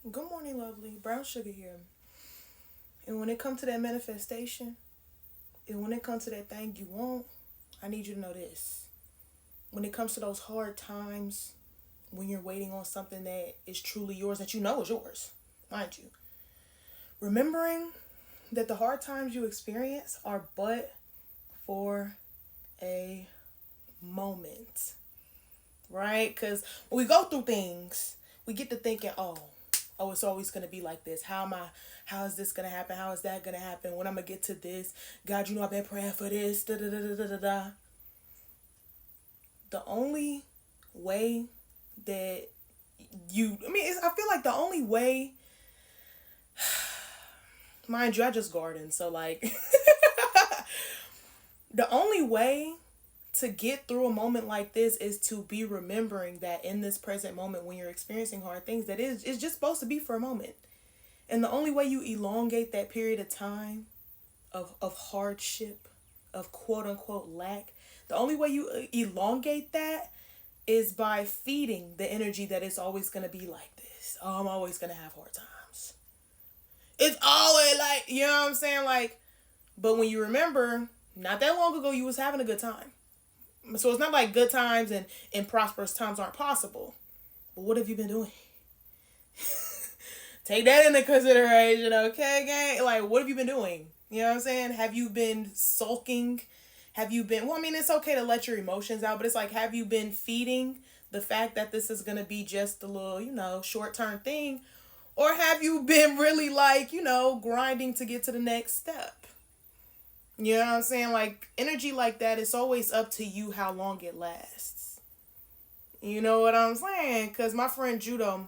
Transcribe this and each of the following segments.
Good morning, lovely. Brown sugar here. And when it comes to that manifestation, and when it comes to that thing you want, I need you to know this. When it comes to those hard times, when you're waiting on something that is truly yours, that you know is yours, mind you, remembering that the hard times you experience are but for a moment, right? Because when we go through things, we get to thinking, oh, it's always gonna be like this. How is this gonna happen? How is that gonna happen? When I'm gonna get to this? God, you know I've been praying for this. Da da da da da da da. The only way that I feel like the only way, mind you, I just garden, so like, the only way to get through a moment like this is to be remembering that in this present moment when you're experiencing hard things, that is just supposed to be for a moment. And the only way you elongate that period of time of hardship, of quote unquote lack, the only way you elongate that is by feeding the energy that it's always going to be like this. Oh, I'm always going to have hard times. It's always like, you know what I'm saying? Like, but when you remember, not that long ago, you was having a good time. So it's not like good times and prosperous times aren't possible. But what have you been doing? Take that into consideration, okay, gang? Like, what have you been doing? You know what I'm saying? Have you been sulking? Have you been, well, I mean, it's okay to let your emotions out, but it's like, have you been feeding the fact that this is going to be just a little, short term thing? Or have you been really like, grinding to get to the next step? You know what I'm saying? Like, energy like that, it's always up to you how long it lasts. You know what I'm saying? Because my friend Judo,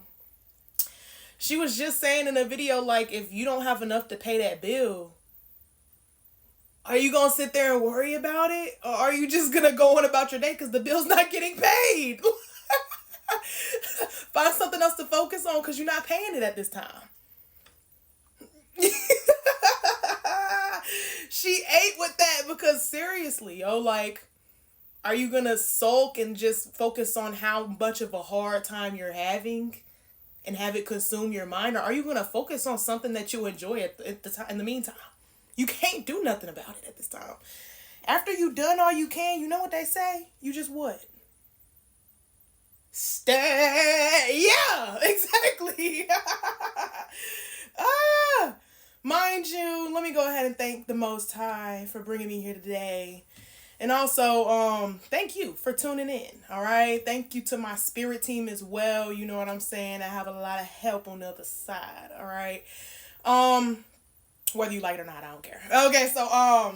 she was just saying in a video, like, if you don't have enough to pay that bill, are you going to sit there and worry about it? Or are you just going to go on about your day because the bill's not getting paid? Find something else to focus on because you're not paying it at this time. She ate with that because seriously, like, are you going to sulk and just focus on how much of a hard time you're having and have it consume your mind? Or are you going to focus on something that you enjoy at the time, in the meantime? You can't do nothing about it at this time. After you done all you can, you know what they say? You just what? Stay. Yeah, exactly. ah, mind you, let me go ahead and thank the Most High for bringing me here today. And also, thank you for tuning in. All right. Thank you to my spirit team as well. You know what I'm saying? I have a lot of help on the other side. All right. Whether you like it or not, I don't care. Okay, so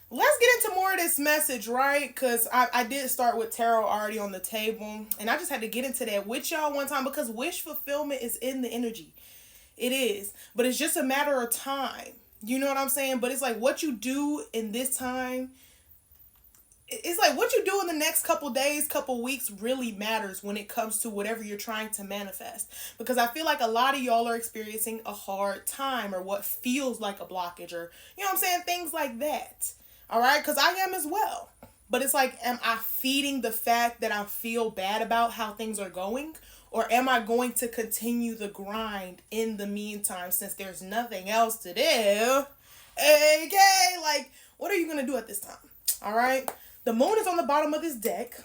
let's get into more of this message, right? Because I did start with tarot already on the table, and I just had to get into that with y'all one time because wish fulfillment is in the energy. It is, but it's just a matter of time. You know what I'm saying? But it's like what you do in this time. It's like what you do in the next couple days, couple weeks really matters when it comes to whatever you're trying to manifest. Because I feel like a lot of y'all are experiencing a hard time or what feels like a blockage or, you know what I'm saying? Things like that. All right? Because I am as well. But it's like, am I feeding the fact that I feel bad about how things are going? Or am I going to continue the grind in the meantime since there's nothing else to do? Okay? Like, what are you going to do at this time? All right? The moon is on the bottom of this deck,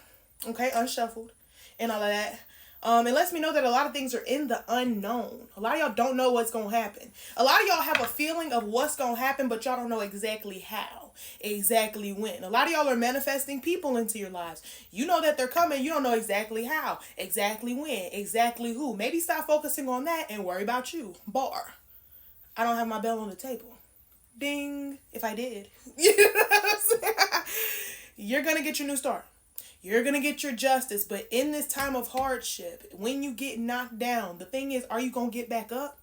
okay, unshuffled, and all of that. It lets me know that a lot of things are in the unknown. A lot of y'all don't know what's going to happen. A lot of y'all have a feeling of what's going to happen, but y'all don't know exactly how, exactly when. A lot of y'all are manifesting people into your lives. You know that they're coming. You don't know exactly how, exactly when, exactly who. Maybe stop focusing on that and worry about you. Bar. I don't have my bell on the table. Ding. If I did. You know what I'm saying? You're going to get your new start. You're going to get your justice. But in this time of hardship, when you get knocked down, the thing is, are you going to get back up?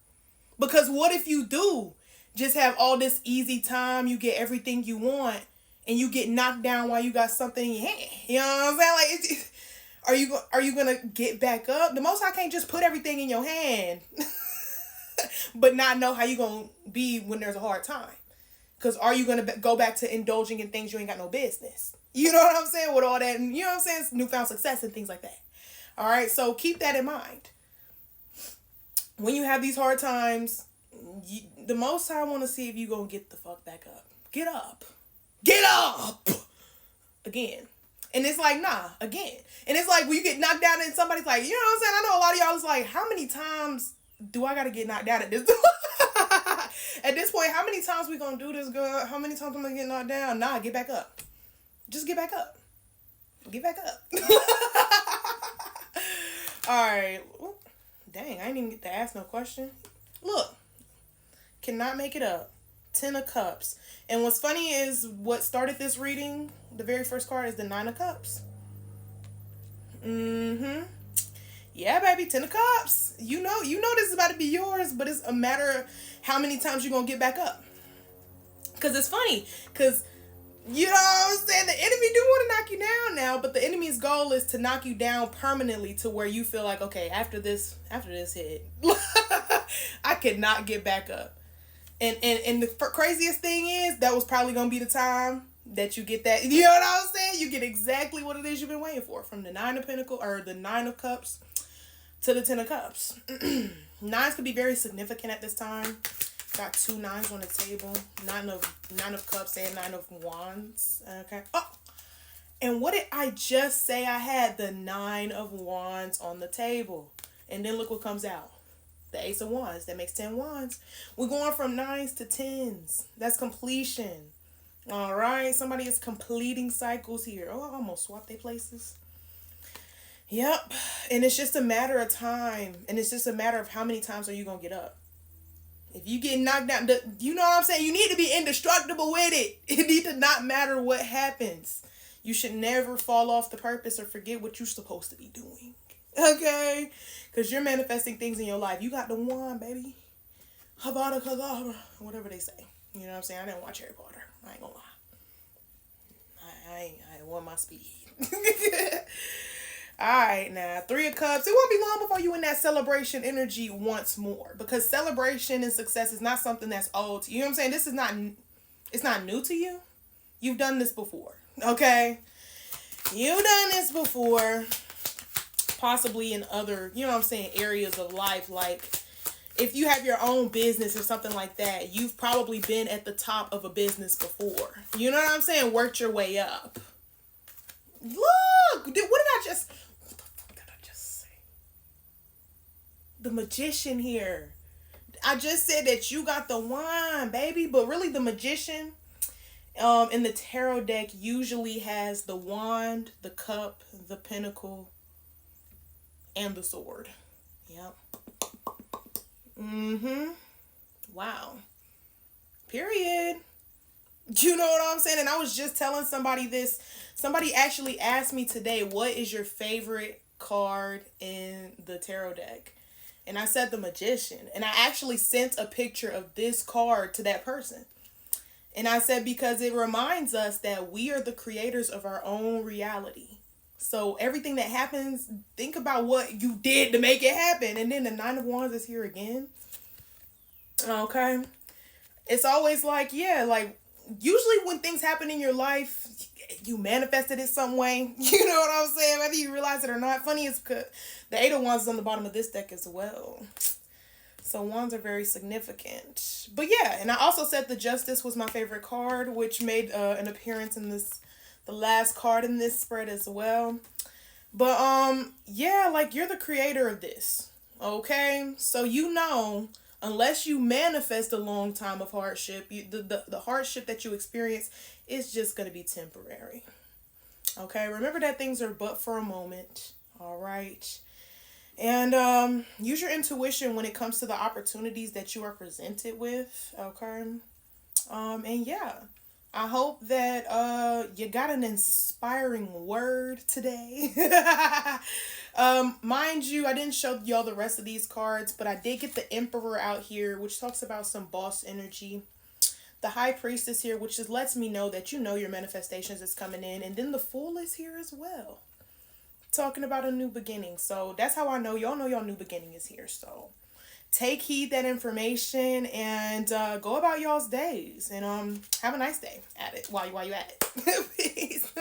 Because what if you do just have all this easy time, you get everything you want, and you get knocked down while you got something in your hand? You know what I'm saying? Like, are you going to get back up? The Most High can't just put everything in your hand, but not know how you're going to be when there's a hard time. Because are you going to go back to indulging in things you ain't got no business? You know what I'm saying? With all that, and you know what I'm saying? Newfound success and things like that. All right, so keep that in mind. when you have these hard times, the most I want to see if you gonna get the fuck back up. Get up. Get up! Again. And it's like, nah, again. And it's like when you get knocked down and somebody's like, you know what I'm saying? I know a lot of y'all is like, how many times do I gotta get knocked down at this at this point? How many times we gonna do this, girl? How many times am I gonna get knocked down? Nah, get back up. Just get back up. Get back up. Alright. Dang, I didn't even get to ask no question. Look. Cannot make it up. 10 of Cups. And what's funny is what started this reading, the very first card is the 9 of Cups. Yeah, baby, 10 of Cups. You know this is about to be yours, but it's a matter of how many times you're going to get back up. Because it's funny. Because, you know what I'm saying? The enemy do want to knock you down now, but the enemy's goal is to knock you down permanently to where you feel like, okay, after this hit, I could not get back up. And the craziest thing is, that was probably going to be the time that you get that. You know what I'm saying? You get exactly what it is you've been waiting for. From the 9 of Pentacles, or the 9 of Cups, to the 10 of Cups. 9s could be very significant at this time. Got 2 9s on the table. 9 of Cups and 9 of Wands. Okay. Oh! And what did I just say? I had the 9 of Wands on the table. And then look what comes out. The Ace of Wands. That makes 10 Wands. We're going from 9s to 10s. That's completion. All right. Somebody is completing cycles here. Oh, I almost swapped their places. Yep. And it's just a matter of time. And it's just a matter of how many times are you going to get up. If you get knocked down, you know what I'm saying? You need to be indestructible with it. It need to not matter what happens. You should never fall off the purpose or forget what you're supposed to be doing. Okay? Because you're manifesting things in your life. You got the wand, baby. Havada Kedavra. Whatever they say. You know what I'm saying? I didn't watch Harry Potter. I ain't gonna lie. I won my speed. Alright, now 3 of Cups. It won't be long before you in that celebration energy once more. Because celebration and success is not something that's old to you. You know what I'm saying? This is not, it's not new to you. You've done this before. Okay? You've done this before. Possibly in other, you know what I'm saying, areas of life. Like, if you have your own business or something like that, you've probably been at the top of a business before. You know what I'm saying? Worked your way up. Look! What did I just say? The Magician here. I just said that you got the wand, baby. But really, the Magician in the tarot deck usually has the wand, the cup, the pentacle, and the sword. Yep. Wow. Period. You know what I'm saying? And I was just telling somebody this. Somebody actually asked me today, what is your favorite card in the tarot deck? And I said the Magician. And I actually sent a picture of this card to that person. And I said, because it reminds us that we are the creators of our own reality. So everything that happens, think about what you did to make it happen. And then the 9 of Wands is here again. Okay. It's always like, yeah, like usually when things happen in your life, you manifested it some way. You know what I'm saying? Whether you realize it or not. Funny is because the 8 of Wands is on the bottom of this deck as well. So wands are very significant. But yeah, and I also said the Justice was my favorite card, which made an appearance in this, the last card in this spread as well. But yeah, like you're the creator of this. Okay? So you know, unless you manifest a long time of hardship, the hardship that you experience is just going to be temporary. Okay? Remember that things are but for a moment. All right? And use your intuition when it comes to the opportunities that you are presented with. Okay? And yeah, I hope that you got an inspiring word today. Mind you, I didn't show y'all the rest of these cards, but I did get the Emperor out here, which talks about some boss energy. The High Priestess here, which just lets me know that you know your manifestations is coming in. And then the Fool is here as well, talking about a new beginning. So that's how I know y'all know your new beginning is here. So take heed that information and go about y'all's days, and have a nice day at it while you at it. Peace.